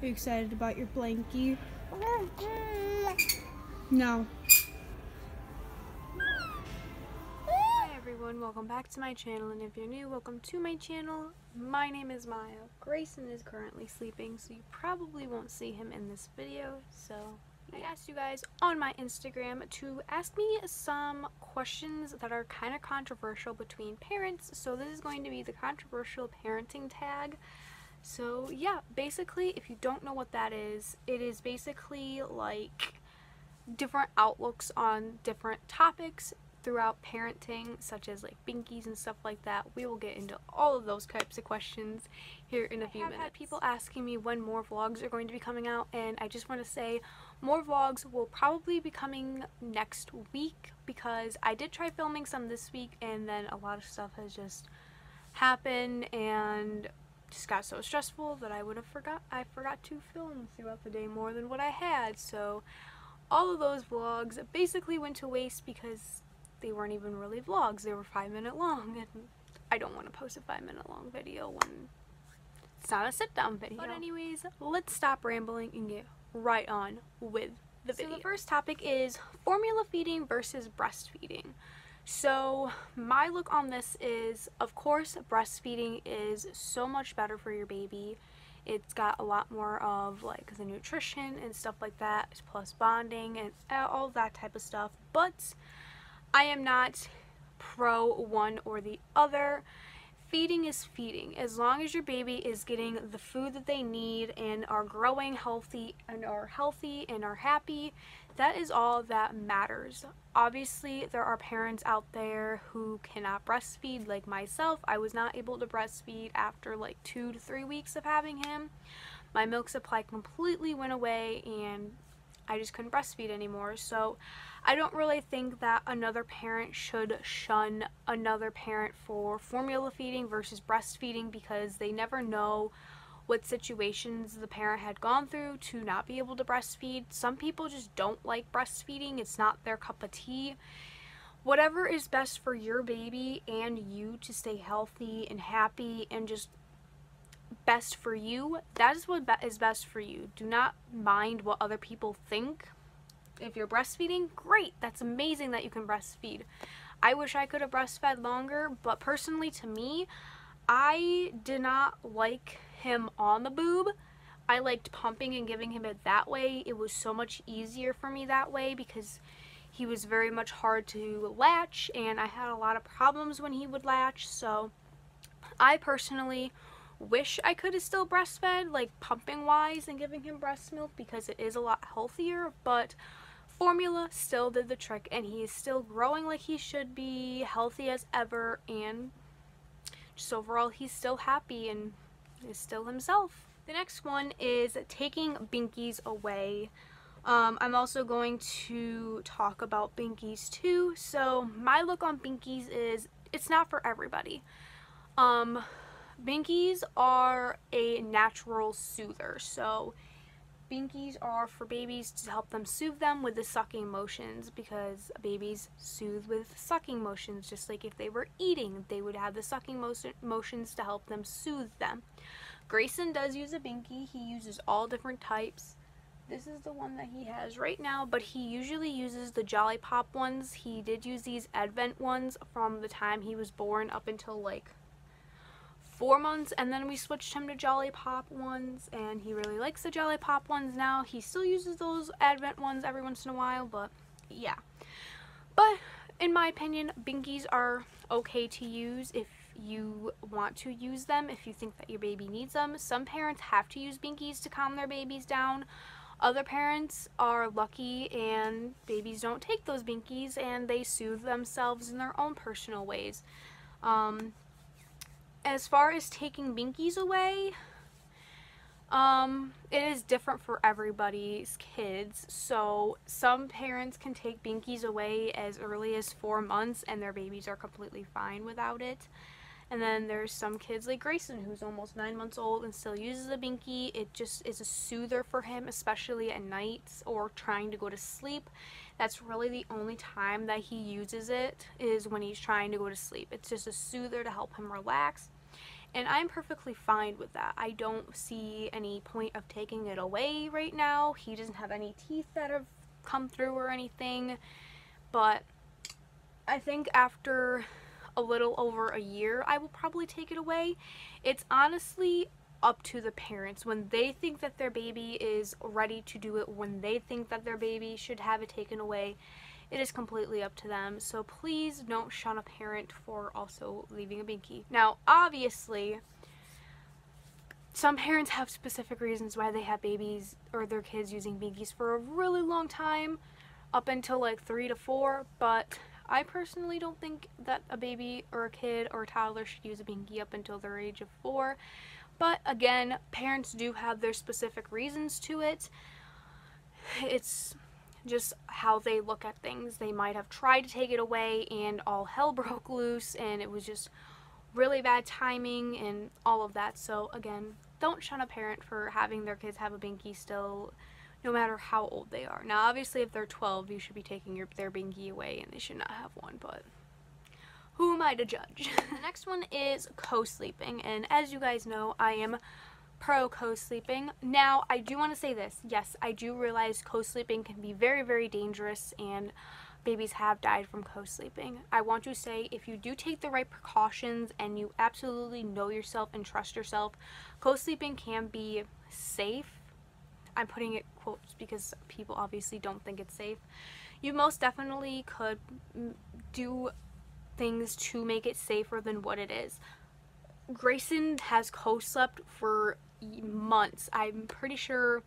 Are you excited about your blankie? No. Hi everyone, welcome back to my channel, and if you're new, welcome to my channel. My name is Maya. Grayson is currently sleeping, so you probably won't see him in this video, so yeah. I asked you guys on my Instagram to ask me some questions that are kind of controversial between parents, so this is going to be the controversial parenting tag. So yeah, basically, if you don't know what that is, it is basically like different outlooks on different topics throughout parenting, such as like Binkies and stuff like that. We will get into all of those types of questions here in a few minutes. I have had people asking me when more vlogs are going to be coming out, and I just want to say more vlogs will probably be coming next week, because I did try filming some this week and then a lot of stuff has just happened and just got so stressful that I forgot to film throughout the day more than what I had. So all of those vlogs basically went to waste because they weren't even really vlogs. They were 5-minute long, and I don't want to post a 5-minute long video when it's not a sit-down video. But anyways, let's stop rambling and get right on with the video. So the first topic is formula feeding versus breastfeeding. So my look on this is, of course, breastfeeding is so much better for your baby. It's got a lot more of like the nutrition and stuff like that, plus bonding and all that type of stuff. But I am not pro one or the other. Feeding is feeding. As long as your baby is getting the food that they need and are growing healthy and are happy, that is all that matters. Obviously, there are parents out there who cannot breastfeed, like myself. I was not able to breastfeed after like 2 to 3 weeks of having him. My milk supply completely went away and I just couldn't breastfeed anymore. So I don't really think that another parent should shun another parent for formula feeding versus breastfeeding, because they never know what situations the parent had gone through to not be able to breastfeed. Some people just don't like breastfeeding. It's not their cup of tea. Whatever is best for your baby and you to stay healthy and happy and just best for you, that is what is best for you. Do not mind what other people think. If you're breastfeeding, great, that's amazing that you can breastfeed. I wish I could have breastfed longer, but personally to me, I did not like him on the boob. I liked pumping and giving him it that way. It was so much easier for me that way because he was very much hard to latch and I had a lot of problems when he would latch. So I personally wish I could have still breastfed, like pumping wise and giving him breast milk, because it is a lot healthier, but formula still did the trick and he is still growing like he should be, healthy as ever, and just overall he's still happy and is still himself. The next one is taking Binkies away. I'm also going to talk about Binkies too. So my look on Binkies is, it's not for everybody. Binkies are a natural soother, so Binkies are for babies to help them soothe them with the sucking motions, because babies soothe with sucking motions. Just like if they were eating, they would have the sucking motions to help them soothe them. Grayson does use a Binky. He uses all different types. This is the one that he has right now, but he usually uses the Jolly Pop ones. He did use these Advent ones from the time he was born up until like 4 months, and then we switched him to Jolly Pop ones, and he really likes the Jolly Pop ones now. He still uses those Advent ones every once in a while, but yeah. But in my opinion, Binkies are okay to use if you want to use them, if you think that your baby needs them. Some parents have to use Binkies to calm their babies down. Other parents are lucky and babies don't take those Binkies and they soothe themselves in their own personal ways. As far as taking Binkies away, it is different for everybody's kids. So some parents can take Binkies away as early as 4 months and their babies are completely fine without it. And then there's some kids like Grayson, who's almost 9 months old and still uses a Binky. It just is a soother for him, especially at nights or trying to go to sleep. That's really the only time that he uses it, is when he's trying to go to sleep. It's just a soother to help him relax. And I'm perfectly fine with that. I don't see any point of taking it away right now. He doesn't have any teeth that have come through or anything. But I think after a little over a year, I will probably take it away. It's honestly up to the parents. When they think that their baby is ready to do it, when they think that their baby should have it taken away, it is completely up to them. So please don't shun a parent for also leaving a binky. Now, obviously, some parents have specific reasons why they have babies or their kids using binkies for a really long time, up until like 3 to 4, but I personally don't think that a baby or a kid or a toddler should use a binky up until their age of 4. But again, parents do have their specific reasons to it. It's just how they look at things. They might have tried to take it away and all hell broke loose and it was just really bad timing and all of that. So again, don't shun a parent for having their kids have a binky still, no matter how old they are. Now obviously if they're 12, you should be taking their binky away and they should not have one, but who am I to judge? The next one is co-sleeping, and as you guys know, I am pro co-sleeping. Now, I do want to say this. Yes, I do realize co-sleeping can be very, very dangerous, and babies have died from co-sleeping. I want to say, if you do take the right precautions and you absolutely know yourself and trust yourself, co-sleeping can be safe. I'm putting it quotes because people obviously don't think it's safe. You most definitely could do things to make it safer than what it is. Grayson has co-slept for months. I'm pretty sure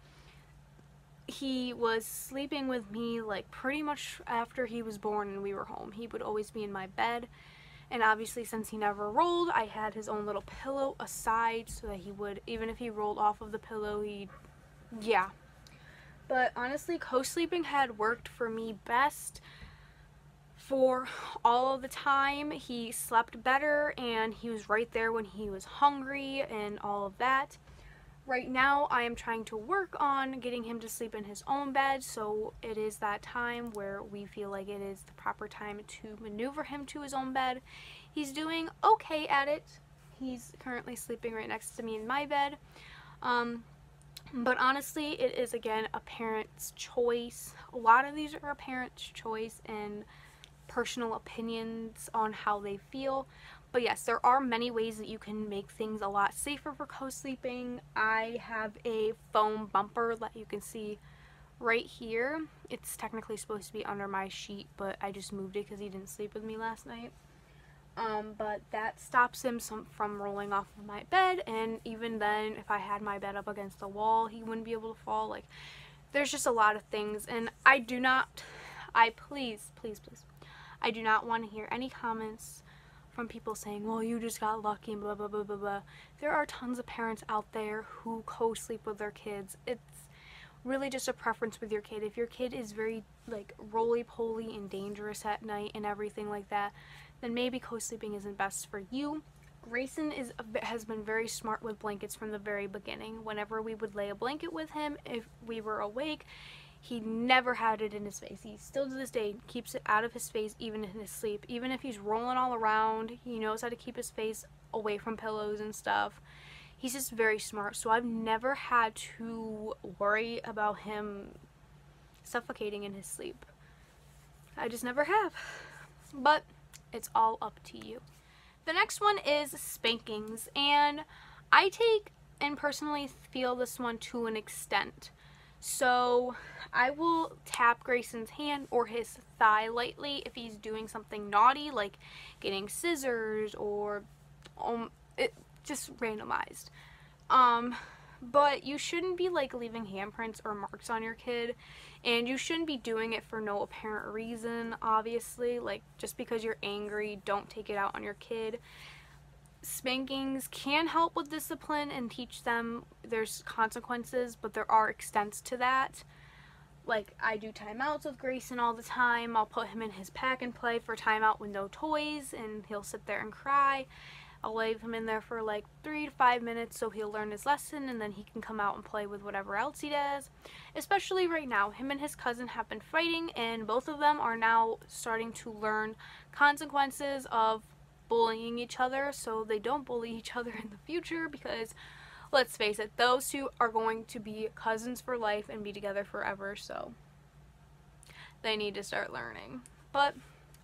he was sleeping with me like pretty much after he was born and we were home. He would always be in my bed, and obviously since he never rolled, I had his own little pillow aside so that he would, even if he rolled off of the pillow, yeah. But honestly, co-sleeping had worked for me best for all of the time. He slept better and he was right there when he was hungry and all of that. Right now I am trying to work on getting him to sleep in his own bed, so it is that time where we feel like it is the proper time to maneuver him to his own bed. He's doing okay at it. He's currently sleeping right next to me in my bed. But honestly, it is again a parent's choice. A lot of these are a parent's choice and personal opinions on how they feel. But yes, there are many ways that you can make things a lot safer for co-sleeping. I have a foam bumper that you can see right here. It's technically supposed to be under my sheet, but I just moved it because he didn't sleep with me last night. But that stops him from rolling off of my bed, and even then, if I had my bed up against the wall, he wouldn't be able to fall. Like, there's just a lot of things, and please, I do not want to hear any comments from people saying, well, you just got lucky and blah, blah, blah, blah, blah. There are tons of parents out there who co-sleep with their kids. It's really just a preference with your kid. If your kid is very, like, roly-poly and dangerous at night and everything like that, then maybe co-sleeping isn't best for you. Grayson has been very smart with blankets from the very beginning. Whenever we would lay a blanket with him, if we were awake, he never had it in his face. He still to this day keeps it out of his face even in his sleep. Even if he's rolling all around, he knows how to keep his face away from pillows and stuff. He's just very smart, so I've never had to worry about him suffocating in his sleep. I just never have. But it's all up to you. The next one is spankings, and I take and personally feel this one to an extent. So I will tap Grayson's hand or his thigh lightly if he's doing something naughty, like getting scissors or it just randomized. But you shouldn't be like leaving handprints or marks on your kid, and you shouldn't be doing it for no apparent reason, obviously. Like, just because you're angry, don't take it out on your kid. Spankings can help with discipline and teach them there's consequences, but there are extents to that. Like, I do timeouts with Grayson all the time. I'll put him in his pack and play for timeout with no toys, and he'll sit there and cry. I'll leave him in there for like 3 to 5 minutes so he'll learn his lesson, and then he can come out and play with whatever else he does. Especially right now, him and his cousin have been fighting, and both of them are now starting to learn consequences of bullying each other so they don't bully each other in the future, because let's face it, those two are going to be cousins for life and be together forever, so they need to start learning. But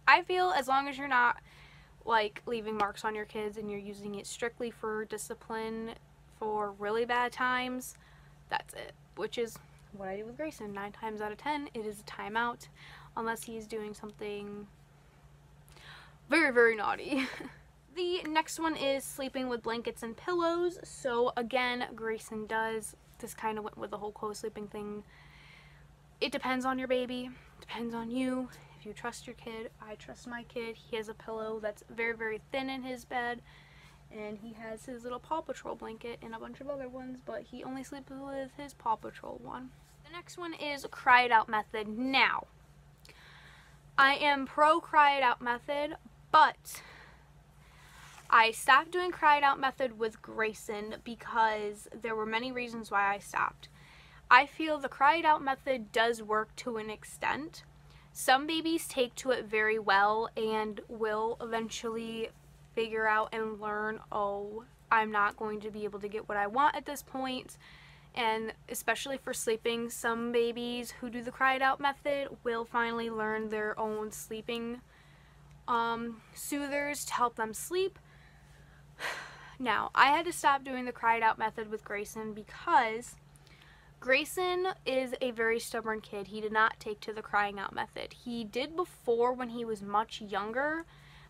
I feel as long as you're not like leaving marks on your kids and you're using it strictly for discipline for really bad times, that's it, which is what I do with Grayson. 9 times out of 10 it is a timeout, unless he's doing something very, very naughty. The next one is sleeping with blankets and pillows. So again, Grayson does, this kind of went with the whole co-sleeping thing. It depends on your baby, depends on you. If you trust your kid, I trust my kid. He has a pillow that's very, very thin in his bed, and he has his little Paw Patrol blanket and a bunch of other ones, but he only sleeps with his Paw Patrol one. The next one is cry it out method. Now, I am pro cry it out method, but I stopped doing cry it out method with Grayson because there were many reasons why I stopped. I feel the cry it out method does work to an extent. Some babies take to it very well and will eventually figure out and learn, oh, I'm not going to be able to get what I want at this point. And especially for sleeping, some babies who do the cry it out method will finally learn their own sleeping soothers to help them sleep. Now, I had to stop doing the cry it out method with Grayson because Grayson is a very stubborn kid. He did not take to the crying out method. He did before when he was much younger,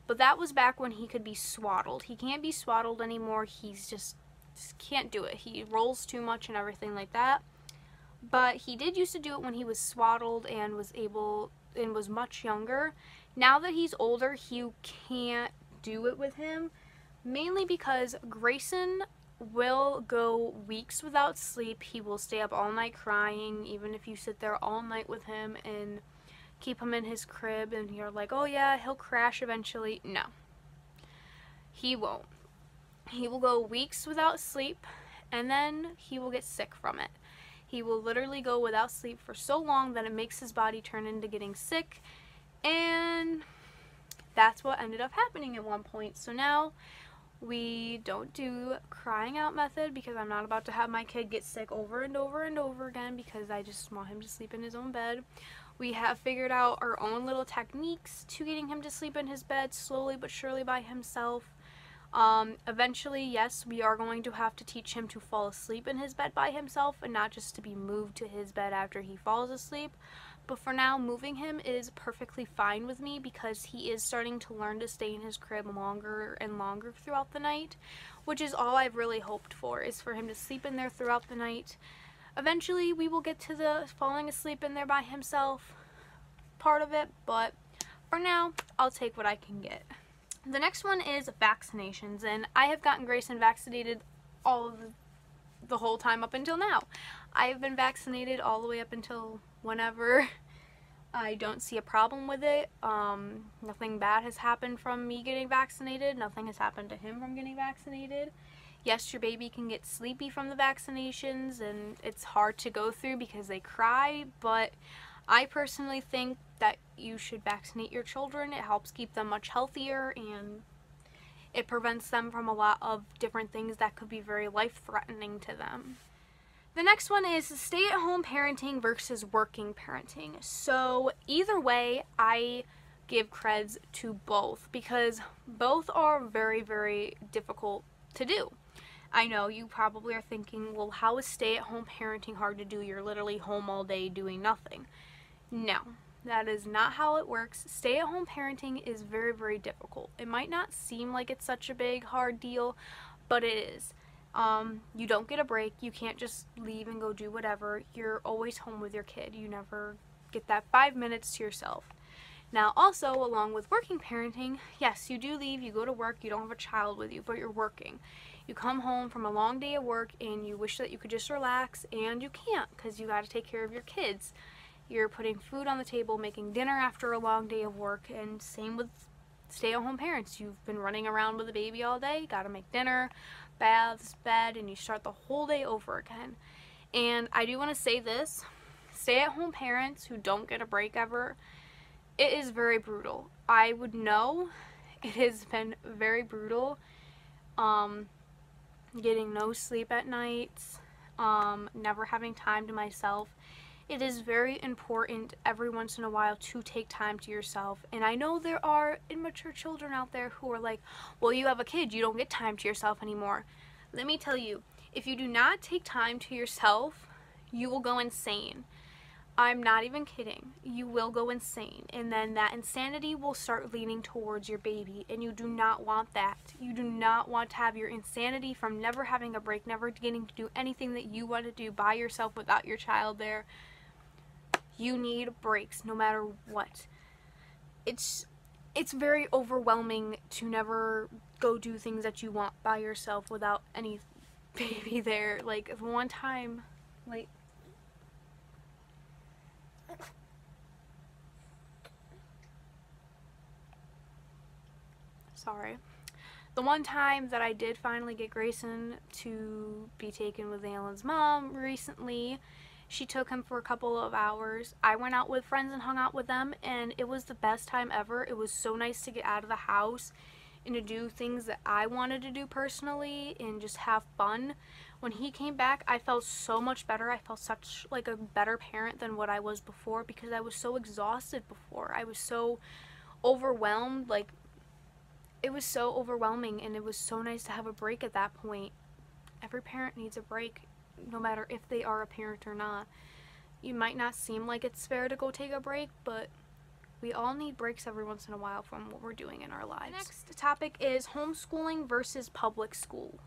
but that was back when he could be swaddled. He can't be swaddled anymore. He's just can't do it. He rolls too much and everything like that. But he did used to do it when he was swaddled and was much younger. Now that he's older, you can't do it with him, mainly because Grayson will go weeks without sleep. He will stay up all night crying, even if you sit there all night with him and keep him in his crib and you're like, oh yeah, he'll crash eventually. No, he won't. He will go weeks without sleep and then he will get sick from it. He will literally go without sleep for so long that it makes his body turn into getting sick, and that's what ended up happening at one point. So now we don't do crying out method because I'm not about to have my kid get sick over and over and over again because I just want him to sleep in his own bed. We have figured out our own little techniques to getting him to sleep in his bed slowly but surely by himself. Eventually, yes, we are going to have to teach him to fall asleep in his bed by himself and not just to be moved to his bed after he falls asleep. But for now, moving him is perfectly fine with me because he is starting to learn to stay in his crib longer and longer throughout the night, which is all I've really hoped for, is for him to sleep in there throughout the night. Eventually, we will get to the falling asleep in there by himself part of it, but for now, I'll take what I can get. The next one is vaccinations, and I have gotten Grayson vaccinated all of the whole time up until now. I have been vaccinated all the way up until whenever. I don't see a problem with it. Nothing bad has happened from me getting vaccinated. Nothing has happened to him from getting vaccinated. Yes, your baby can get sleepy from the vaccinations and it's hard to go through because they cry, but I personally think that you should vaccinate your children. It helps keep them much healthier and it prevents them from a lot of different things that could be very life-threatening to them. The next one is stay-at-home parenting versus working parenting. So either way, I give creds to both because both are very, very difficult to do. I know you probably are thinking, well, how is stay-at-home parenting hard to do? You're literally home all day doing nothing. No, that is not how it works. Stay-at-home parenting is very, very difficult. It might not seem like it's such a big, hard deal, but it is. You don't get a break. You can't just leave and go do whatever. You're always home with your kid. You never get that 5 minutes to yourself. Now, also, along with working parenting, yes, you do leave, you go to work, you don't have a child with you, but you're working. You come home from a long day of work and you wish that you could just relax, and you can't because you got to take care of your kids. You're putting food on the table, making dinner after a long day of work, and same with stay-at-home parents. You've been running around with a baby all day, got to make dinner, baths, bed, and you start the whole day over again. And I do want to say this, stay-at-home parents who don't get a break ever, it is very brutal. I would know It has been very brutal. Getting no sleep at nights, never having time to myself. It is very important every once in a while to take time to yourself. And I know there are immature children out there who are like, well, you have a kid, you don't get time to yourself anymore. Let me tell you, if you do not take time to yourself, you will go insane. I'm not even kidding. You will go insane. And then that insanity will start leaning towards your baby. And you do not want that. You do not want to have your insanity from never having a break, never getting to do anything that you want to do by yourself without your child there. You need breaks no matter what. It's very overwhelming to never go do things that you want by yourself without any baby there. Like one time, like, sorry. The one time that I did finally get Grayson to be taken with Alan's mom recently, she took him for a couple of hours. I went out with friends and hung out with them, and it was the best time ever. It was so nice to get out of the house and to do things that I wanted to do personally and just have fun. When he came back, I felt so much better. I felt such like a better parent than what I was before, because I was so exhausted before. I was so overwhelmed. Like, it was so overwhelming, and it was so nice to have a break at that point. Every parent needs a break, no matter if they are a parent or not. You might not seem like it's fair to go take a break, but we all need breaks every once in a while from what we're doing in our lives. The next topic is homeschooling versus public school.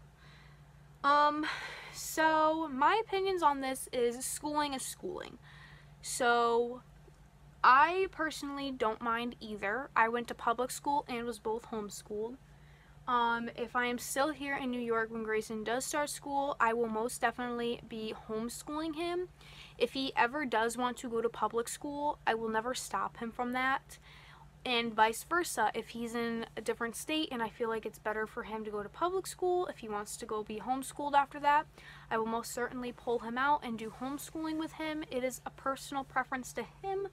So my opinions on this is schooling is schooling. So I personally don't mind either. I went to public school and was both homeschooled. If I am still here in New York when Grayson does start school, I will most definitely be homeschooling him. If he ever does want to go to public school, I will never stop him from that. And vice versa, if he's in a different state and I feel like it's better for him to go to public school, if he wants to go be homeschooled after that, I will most certainly pull him out and do homeschooling with him. It is a personal preference to him.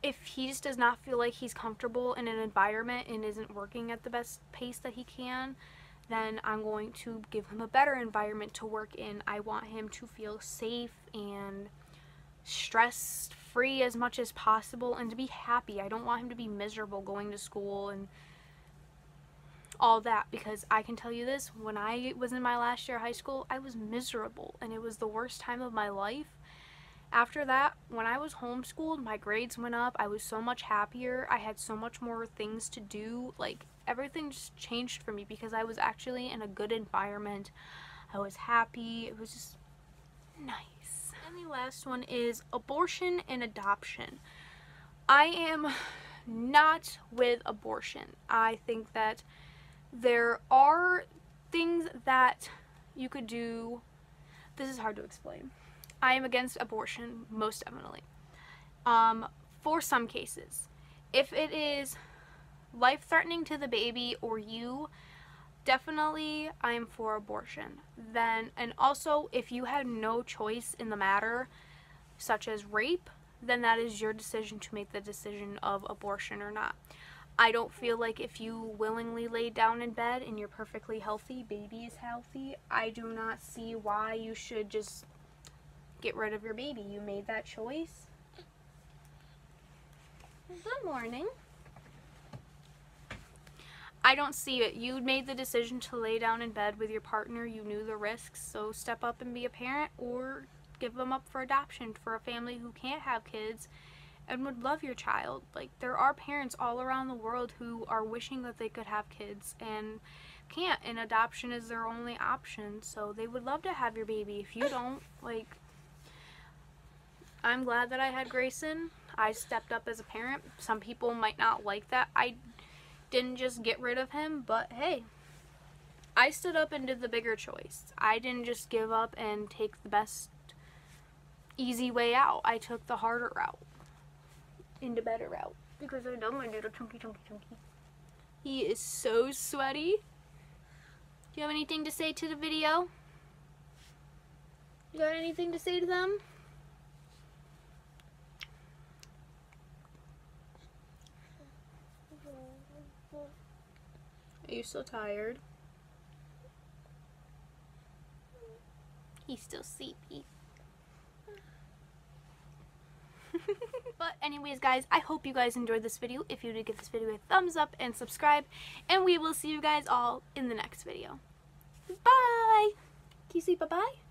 If he just does not feel like he's comfortable in an environment and isn't working at the best pace that he can, then I'm going to give him a better environment to work in. I want him to feel safe and stress-free as much as possible and to be happy. I don't want him to be miserable going to school and all that, because I can tell you this, when I was in my last year of high school, I was miserable and it was the worst time of my life. After that, when I was homeschooled, my grades went up. I was so much happier. I had so much more things to do. Like, everything just changed for me because I was actually in a good environment. I was happy. It was just nice. And the last one is abortion and adoption. I am not with abortion. I think that there are things that you could do. This is hard to explain. I am against abortion, most definitely. For some cases. If it is life-threatening to the baby or you, definitely I am for abortion. Then, and also, if you had no choice in the matter, such as rape, then that is your decision to make the decision of abortion or not. I don't feel like if you willingly lay down in bed and you're perfectly healthy, baby is healthy, I do not see why you should just get rid of your baby. You made that choice. Good morning. I don't see it. You made the decision to lay down in bed with your partner. You knew the risks, so step up and be a parent or give them up for adoption for a family who can't have kids and would love your child. Like, there are parents all around the world who are wishing that they could have kids and can't, and adoption is their only option, so they would love to have your baby. If you don't, like, I'm glad that I had Grayson. I stepped up as a parent. Some people might not like that. I didn't just get rid of him, but hey, I stood up and did the bigger choice. I didn't just give up and take the best easy way out. I took the harder route and the better route because I know my little chunky. He is so sweaty. Do you have anything to say to the video? You got anything to say to them? Are you still tired? He's still sleepy. But anyways, guys, I hope you guys enjoyed this video. If you did, give this video a thumbs up and subscribe. And we will see you guys all in the next video. Bye! Can you say bye-bye?